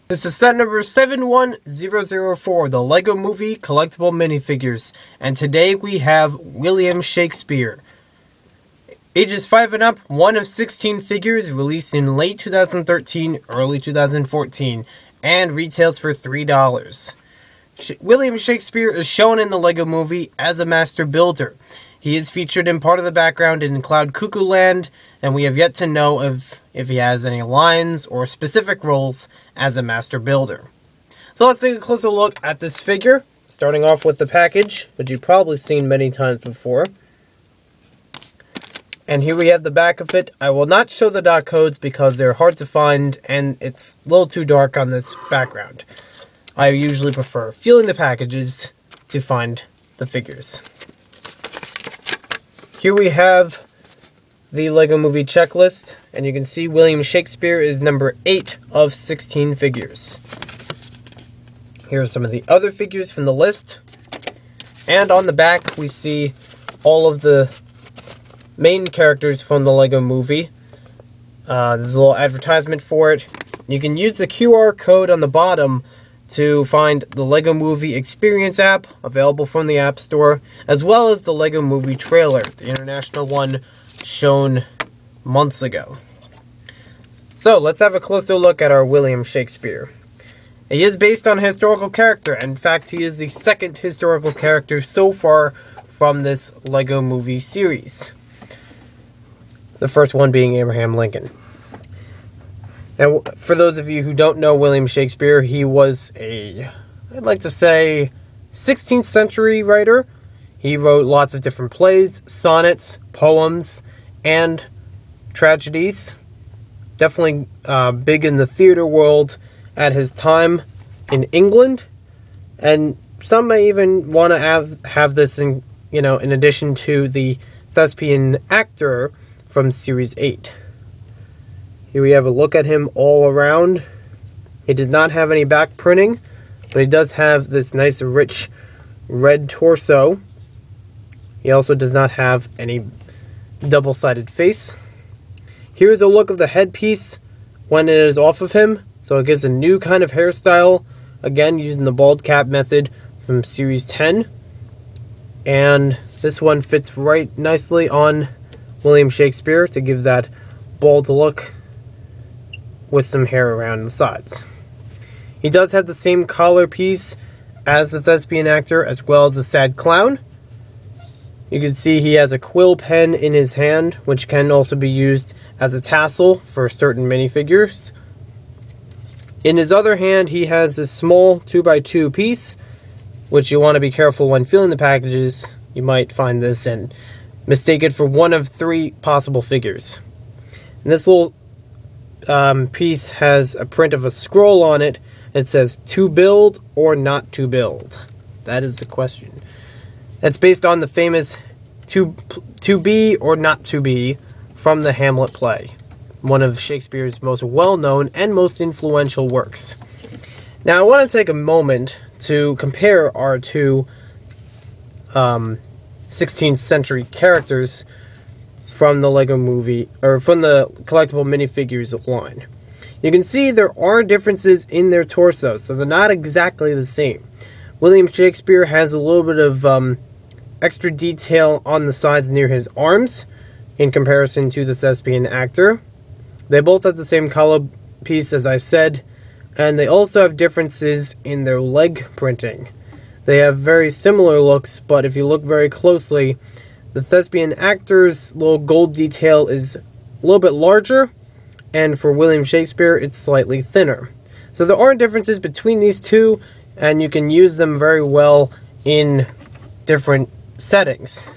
This is set number 71004, the LEGO Movie Collectible Minifigures, and today we have William Shakespeare. Ages 5 and up, one of 16 figures, released in late 2013, early 2014, and retails for $3. William Shakespeare is shown in the LEGO Movie as a master builder. He is featured in part of the background in Cloud Cuckoo Land, and we have yet to know if he has any lines or specific roles as a master builder. So let's take a closer look at this figure, starting off with the package, which you've probably seen many times before. And here we have the back of it. I will not show the dot codes because they're hard to find and it's a little too dark on this background. I usually prefer feeling the packages to find the figures. Here we have the LEGO Movie checklist, and you can see William Shakespeare is number 8 of 16 figures. Here are some of the other figures from the list. And on the back, we see all of the main characters from the LEGO Movie. There's a little advertisement for it. You can use the QR code on the bottom to find the LEGO Movie Experience app, available from the App Store, as well as the LEGO Movie trailer, the international one shown months ago. So, let's have a closer look at our William Shakespeare. He is based on a historical character. In fact, he is the second historical character so far from this LEGO Movie series. The first one being Abraham Lincoln. Now, for those of you who don't know William Shakespeare, he was I'd like to say, 16th century writer. He wrote lots of different plays, sonnets, poems, and tragedies. Definitely big in the theater world at his time in England. And some may even want to have this in addition to the thespian actor from Series 8. Here we have a look at him all around. He does not have any back printing, but he does have this nice rich red torso. He also does not have any double-sided face. Here's a look of the headpiece when it is off of him. So it gives a new kind of hairstyle, again using the bald cap method from Series 10. And this one fits right nicely on William Shakespeare to give that bald look with some hair around the sides. He does have the same collar piece as the thespian actor, as well as the sad clown. You can see he has a quill pen in his hand, which can also be used as a tassel for certain minifigures. In his other hand, he has this small 2x2 piece, which you want to be careful when feeling the packages. You might find this and mistake it for one of 3 possible figures. And this little piece has a print of a scroll on it. It says, to build or not to build? That is the question. That's based on the famous to be or not to be from the Hamlet play, one of Shakespeare's most well-known and most influential works. Now, I want to take a moment to compare our two 16th century characters from the LEGO Movie, or from the Collectible Minifigures line. You can see there are differences in their torso, so they're not exactly the same. William Shakespeare has a little bit of extra detail on the sides near his arms, in comparison to the thespian actor. They both have the same collar piece, as I said, and they also have differences in their leg printing. They have very similar looks, but if you look very closely, the thespian actor's little gold detail is a little bit larger, and for William Shakespeare, it's slightly thinner. So there are differences between these two, and you can use them very well in different settings.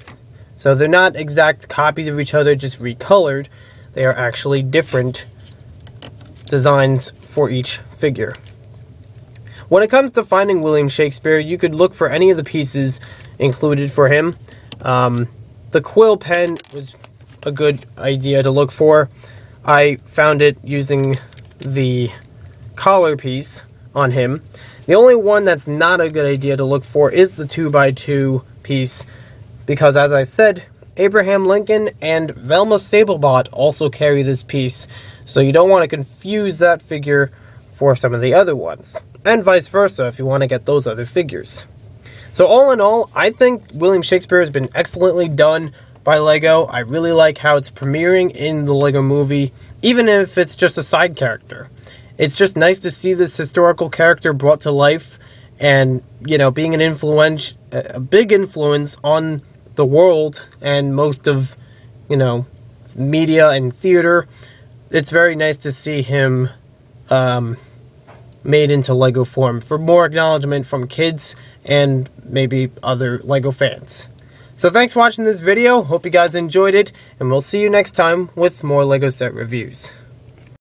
So they're not exact copies of each other, just recolored. They are actually different designs for each figure. When it comes to finding William Shakespeare, you could look for any of the pieces included for him. The quill pen was a good idea to look for. I found it using the collar piece on him. The only one that's not a good idea to look for is the 2x2 piece, because as I said, Abraham Lincoln and Velma Stablebot also carry this piece, so you don't want to confuse that figure for some of the other ones, and vice versa if you want to get those other figures. So all in all, I think William Shakespeare has been excellently done by LEGO. I really like how it's premiering in the LEGO movie, even if it's just a side character. It's just nice to see this historical character brought to life, and, you know, being a big influence on the world and most of, you know, media and theater. It's very nice to see him made into LEGO form for more acknowledgement from kids and maybe other LEGO fans. So thanks for watching this video. Hope you guys enjoyed it, and we'll see you next time with more LEGO set reviews.